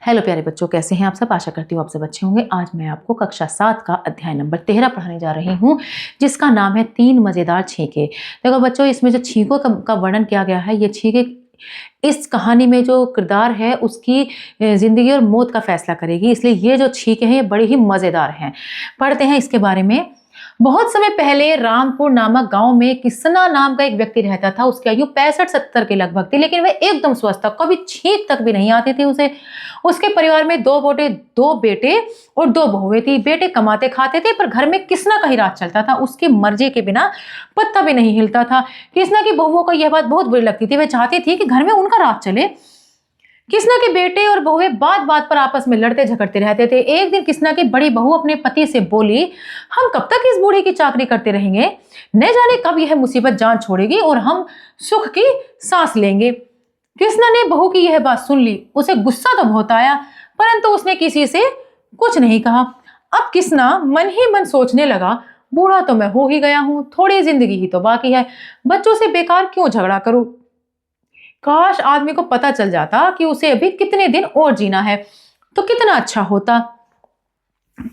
Hello प्यारे बच्चों, कैसे हैं आप सब। आशा करती हूँ आप सब अच्छे होंगे। आज मैं आपको कक्षा 7 का अध्याय नंबर 13 पढ़ाने जा रही हूँ, जिसका नाम है 3 मज़ेदार छींके। देखो बच्चों, इसमें जो छींकों का वर्णन किया गया है, ये छींके इस कहानी में जो किरदार है उसकी ज़िंदगी और मौत का फैसला करेगी। इसलिए ये जो छींके हैं ये बड़े ही मज़ेदार हैं। पढ़ते हैं इसके बारे में। बहुत समय पहले रामपुर नामक गांव में किसना नाम का एक व्यक्ति रहता था। उसकी आयु 65-70 के लगभग थी, लेकिन वह एकदम स्वस्थ था, कभी छींक तक भी नहीं आती थी उसे। उसके परिवार में दो बेटे और 2 बहुएं थी। बेटे कमाते खाते थे, पर घर में किसना का ही राज चलता था। उसकी मर्जी के बिना पत्ता भी नहीं हिलता था। किसना की बहुओं को यह बात बहुत बुरी लगती थी। वह चाहती थी कि घर में उनका राज चले। किसना के बेटे और बहुएं बात बात पर आपस में लड़ते झगड़ते रहते थे। एक दिन किसना की बड़ी बहू अपने पति से बोली, हम कब तक इस बूढ़ी की चाकरी करते रहेंगे? न जाने कब यह मुसीबत जान छोड़ेगी और हम सुख की सांस लेंगे। किसना ने बहू की यह बात सुन ली। उसे गुस्सा तो बहुत आया, परंतु उसने किसी से कुछ नहीं कहा। अब किसना मन ही मन सोचने लगा, बूढ़ा तो मैं हो ही गया हूं, थोड़ी जिंदगी ही तो बाकी है, बच्चों से बेकार क्यों झगड़ा करूं। काश आदमी को पता चल जाता कि उसे अभी कितने दिन और जीना है, तो कितना अच्छा होता।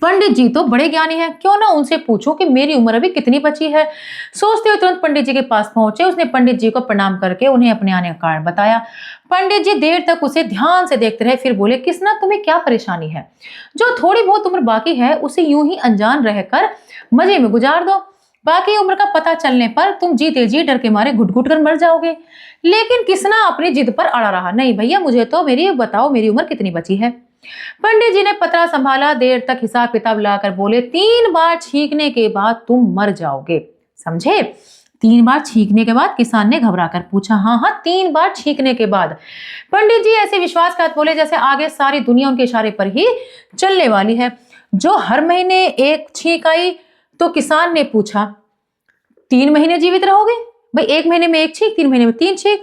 पंडित जी तो बड़े ज्ञानी हैं, क्यों ना उनसे पूछूं कि मेरी उम्र अभी कितनी बची है। सोचते हुए तुरंत पंडित जी के पास पहुंचे। उसने पंडित जी को प्रणाम करके उन्हें अपने आने का कारण बताया। पंडित जी देर तक उसे ध्यान से देखते रहे, फिर बोले, किसना तुम्हें क्या परेशानी है? जो थोड़ी बहुत उम्र बाकी है उसे यूं ही अनजान रहकर मजे में गुजार दो। बाकी उम्र का पता चलने पर तुम जीते जी डर के मारे घुट घुट कर मर जाओगे। लेकिन किसना अपनी जिद पर अड़ा रहा, नहीं भैया, मुझे तो मेरी बताओ, मेरी उम्र कितनी बची है। पंडित जी ने पतरा संभाला, देर तक हिसाब किताब लाकर बोले, 3 बार छींकने के बाद तुम मर जाओगे, समझे? 3 बार छींकने के बाद? किसान ने घबरा कर पूछा। हाँ, 3 बार छींकने के बाद। पंडित जी ऐसे विश्वासघात बोले जैसे आगे सारी दुनिया उनके इशारे पर ही चलने वाली है। जो हर महीने एक छींक आई तो किसान ने पूछा, 3 महीने जीवित रहोगे? भाई 1 महीने में 1 छींक, 3 महीने में 3 छींक।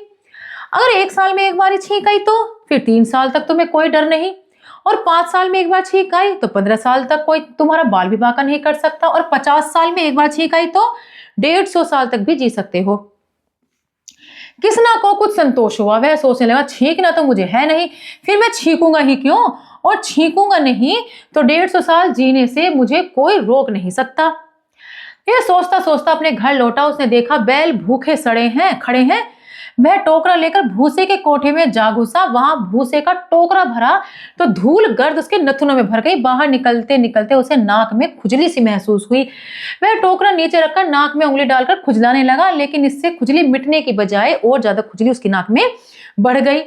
अगर 1 साल में एक बार छींक आई तो फिर 3 साल तक तुम्हें कोई डर नहीं, और 5 साल में एक बार छींक आई तो 15 साल तक कोई तुम्हारा बाल भी बांका नहीं कर सकता, और 50 साल में एक बार छींक आई तो 150 साल तक भी जी सकते हो। किसना को कुछ संतोष हुआ। वह सोचने लगा, छींकना तो मुझे है नहीं, फिर मैं छींकूंगा ही क्यों, और छींकूंगा नहीं तो 150 साल जीने से मुझे कोई रोक नहीं सकता। यह सोचता सोचता अपने घर लौटा। उसने देखा बैल भूखे खड़े हैं। वह टोकरा लेकर भूसे के कोठे में जा घुसा। वहां भूसे का टोकरा भरा तो धूल गर्द उसके नथुनों में भर गई। बाहर निकलते निकलते उसे नाक में खुजली सी महसूस हुई। वह टोकरा नीचे रखकर नाक में उंगली डालकर खुजलाने लगा, लेकिन इससे खुजली मिटने की बजाय और ज्यादा खुजली उसकी नाक में बढ़ गई।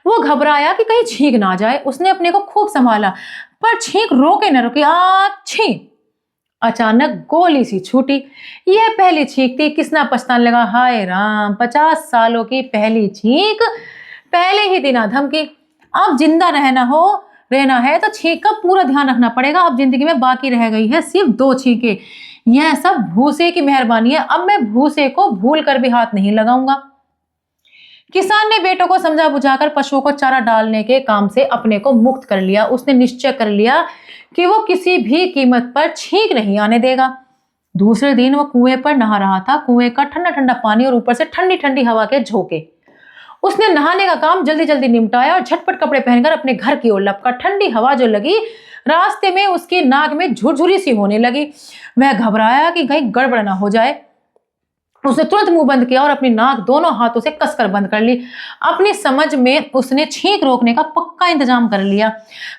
वो घबराया कि कहीं छींक ना जाए। उसने अपने को खूब संभाला, पर छींक रोके न रोके, आछी! अचानक गोली सी छूटी। यह पहली छींक थी। किसना पछताने लगा, हाय राम, 50 सालों की पहली छींक, पहले ही दिन धमकी। अब जिंदा रहना है तो छींक का पूरा ध्यान रखना पड़ेगा। अब जिंदगी में बाकी रह गई है सिर्फ 2 छींके। यह सब भूसे की मेहरबानी है। अब मैं भूसे को भूल कर भी हाथ नहीं लगाऊंगा। किसान ने बेटों को समझा बुझाकर पशुओं को चारा डालने के काम से अपने को मुक्त कर लिया। उसने निश्चय कर लिया कि वो किसी भी कीमत पर छींक नहीं आने देगा। दूसरे दिन वो कुएं पर नहा रहा था। कुएं का ठंडा ठंडा पानी और ऊपर से ठंडी ठंडी हवा के झोंके। उसने नहाने का काम जल्दी जल्दी निपटाया और झटपट कपड़े पहनकर अपने घर की ओर लपका। ठंडी हवा जो लगी, रास्ते में उसकी नाक में झुरझुरी सी होने लगी। वह घबराया कि कहीं गड़बड़ ना हो जाए। उसने तुरंत मुंह बंद किया और अपनी नाक दोनों हाथों से कसकर बंद कर ली। अपनी समझ में उसने छींक रोकने का पक्का इंतजाम कर लिया,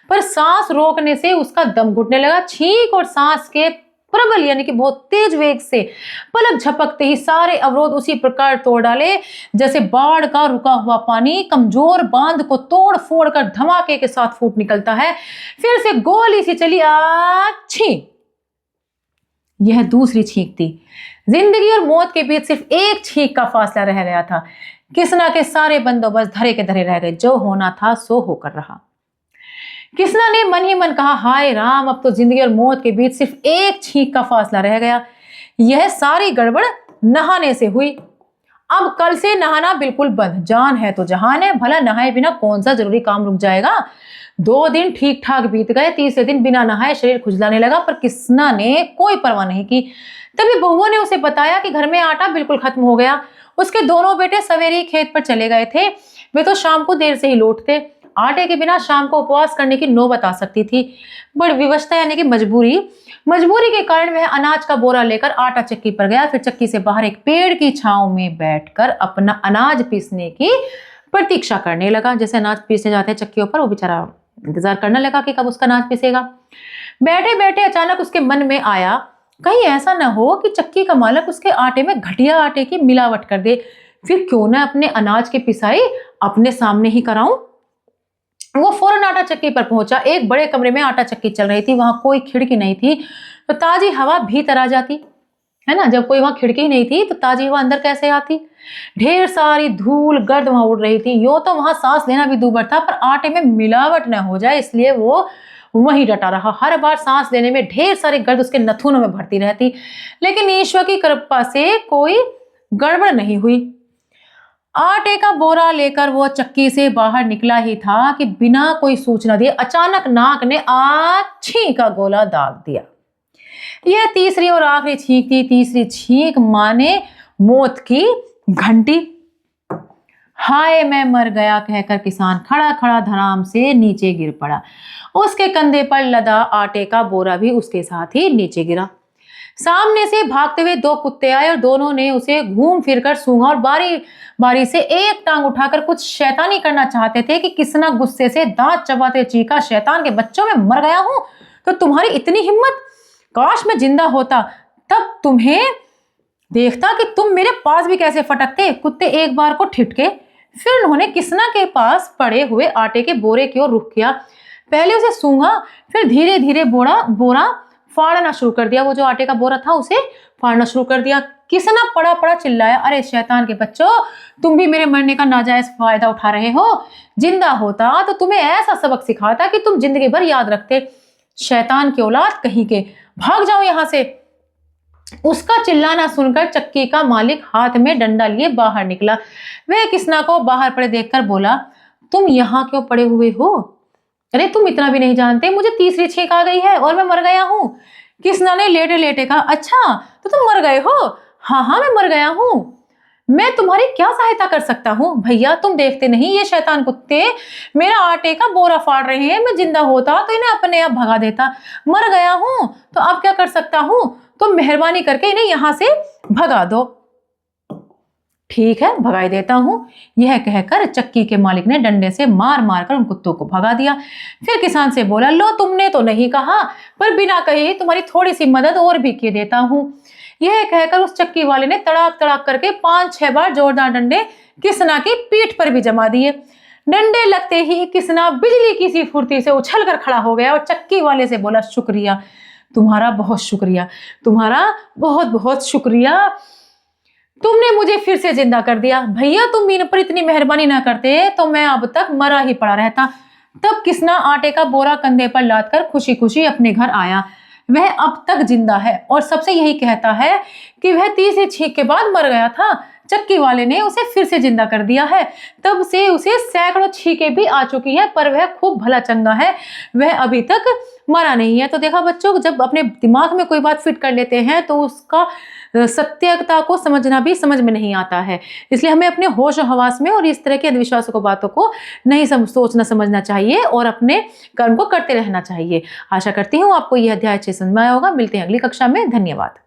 पर सांस रोकने से उसका दम घुटने लगा। छींक और सांस के प्रबल यानी कि बहुत तेज वेग से पलक झपकते ही सारे अवरोध उसी प्रकार तोड़ डाले जैसे बाढ़ का रुका हुआ पानी कमजोर बांध को तोड़ फोड़ कर धमाके के साथ फूट निकलता है। फिर से गोली सी चली, आछी! यह दूसरी छींक थी। जिंदगी और मौत के बीच सिर्फ एक छींक का फासला रह गया था। किसना के सारे बंदोबस्त धरे के धरे रह गए। जो होना था सो होकर रहा। किसना ने मन ही मन कहा, हाय राम, अब तो जिंदगी और मौत के बीच सिर्फ एक छींक का फासला रह गया। यह सारी गड़बड़ नहाने से हुई। अब कल से नहाना बिल्कुल बंद। जान है तो जहान है, भला नहाए बिना कौन सा जरूरी काम रुक जाएगा। 2 दिन ठीक ठाक बीत गए। तीसरे दिन बिना नहाए शरीर खुजलाने लगा, पर किसना ने कोई परवाह नहीं की। तभी बहुओं ने उसे बताया कि घर में आटा बिल्कुल खत्म हो गया। उसके दोनों बेटे सवेरे ही खेत पर चले गए थे। वे तो शाम को देर से ही लौटते। आटे के बिना शाम को उपवास करने की नौबत आ सकती थी। बड़ी विवशता यानी कि मजबूरी के कारण वह अनाज का बोरा लेकर आटा चक्की पर गया। फिर चक्की से बाहर एक पेड़ की छांव में बैठकर अपना अनाज पीसने की प्रतीक्षा करने लगा। जैसे अनाज पीसने जाते हैं चक्कियों पर, वो बेचारा इंतजार करने लगा कि कब उसका अनाज पीसेगा। बैठे बैठे अचानक उसके मन में आया, कहीं ऐसा न हो कि चक्की का मालिक उसके आटे में घटिया आटे की मिलावट कर दे। फिर क्यों ना अपने अनाज की पिसाई अपने सामने ही कराऊं। वो फौरन आटा चक्की पर पहुंचा। एक बड़े कमरे में आटा चक्की चल रही थी, वहां कोई खिड़की नहीं थी तो ताजी हवा भीतर आ जाती है ना। जब कोई वहां खिड़की नहीं थी तो ताजी हवा अंदर कैसे आती। ढेर सारी धूल गर्द वहां उड़ रही थी। यूं तो वहां सांस लेना भी दूभर था, पर आटे में मिलावट न हो जाए इसलिए वो वहीं डटा रहा। हर बार सांस लेने में ढेर सारी गर्द उसके नथुनों में भरती रहती, लेकिन ईश्वर की कृपा से कोई गड़बड़ नहीं हुई। आटे का बोरा लेकर वो चक्की से बाहर निकला ही था कि बिना कोई सूचना दिए अचानक नाक ने आछी का गोला दाग दिया। यह तीसरी और आखिरी छींक थी। तीसरी छींक माने मौत की घंटी। हाय मैं मर गया कहकर किसान खड़ा खड़ा धड़ाम से नीचे गिर पड़ा। उसके कंधे पर लदा आटे का बोरा भी उसके साथ ही नीचे गिरा। सामने से भागते हुए दो कुत्ते आए और दोनों ने उसे घूम फिरकर सूंघा और बारी बारी से एक टांग उठाकर कुछ शैतानी करना चाहते थे कि किसना गुस्से से दांत चबाते चीखा, शैतान के बच्चों में मर गया हूं तो तुम्हारी इतनी हिम्मत, काश मैं जिंदा होता तब तुम्हें देखता कि तुम मेरे पास भी कैसे फटकते। कुत्ते एक बार को ठिठके, फिर उन्होंने किसना के पास पड़े हुए आटे के बोरे की ओर रुख किया। पहले उसे सूंघा, फिर धीरे धीरे बोरा फाड़ना शुरू कर दिया। वो जो आटे का बोरा था उसे फाड़ना शुरू कर दिया। किसना पड़ा पड़ा चिल्लाया, अरे शैतान के बच्चों, तुम भी मेरे मरने का नाजायज फायदा उठा रहे हो। जिंदा होता तो तुम्हें ऐसा सबक सिखाता कि तुम जिंदगी भर याद रखते। शैतान की औलाद कहीं के, भाग जाओ यहां से। उसका चिल्लाना सुनकर चक्की का मालिक हाथ में डंडा लिए बाहर निकला। वह किसना को बाहर पड़े देखकर बोला, तुम यहाँ क्यों पड़े हुए हो? अरे तुम इतना भी नहीं जानते, मुझे तीसरी छींक आ गई है और मैं मर गया हूं। किसना ने लेटे लेटे कहा, अच्छा तो तुम मर गए हो? हाँ मैं मर गया हूं। मैं तुम्हारी क्या सहायता कर सकता हूँ? भैया तुम देखते नहीं ये शैतान कुत्ते मेरा आटे का बोरा फाड़ रहे हैं। मैं जिंदा होता तो इन्हें अपने आप भगा देता। मर गया हूं तो अब क्या कर सकता हूं? तो मेहरबानी करके इन्हें यहां से भगा दो। ठीक है, भगाई देता हूं। यह कहकर चक्की के मालिक ने डंडे से मार मार कर उन कुत्तों को भगा दिया। फिर किसान से बोला, लो तुमने तो नहीं कहा, पर बिना कहे तुम्हारी थोड़ी सी मदद और भी किए देता हूं। यह कहकर उस चक्की वाले ने तड़ाक तड़ाक करके 5-6 बार जोरदार डंडे किसना की पीठ पर भी जमा दिए। डंडे लगते ही किसना बिजली की सी फुर्ती से उछल कर खड़ा हो गया और चक्की वाले से बोला, शुक्रिया, तुम्हारा बहुत शुक्रिया, तुम्हारा बहुत बहुत शुक्रिया, तुमने मुझे फिर से जिंदा कर दिया। भैया तुम इन पर इतनी मेहरबानी ना करते तो मैं अब तक मरा ही पड़ा रहता। तब किसना आटे का बोरा कंधे पर लाद कर खुशी खुशी अपने घर आया। वह अब तक जिंदा है और सबसे यही कहता है कि वह तीसरी छींक के बाद मर गया था। चक्की वाले ने उसे फिर से जिंदा कर दिया है। तब से उसे सैकड़ों छींकें भी आ चुकी है, पर वह खूब भला चंगा है, वह अभी तक मरा नहीं है। तो देखा बच्चों, जब अपने दिमाग में कोई बात फिट कर लेते हैं तो उसका सत्यता को समझना भी समझ में नहीं आता है। इसलिए हमें अपने होश और हवास में और इस तरह के अंधविश्वासों को, बातों को नहीं सोचना समझना चाहिए और अपने कर्म को करते रहना चाहिए। आशा करती हूँ आपको यह अध्याय अच्छे समझ में आया होगा। मिलते हैं अगली कक्षा में। धन्यवाद।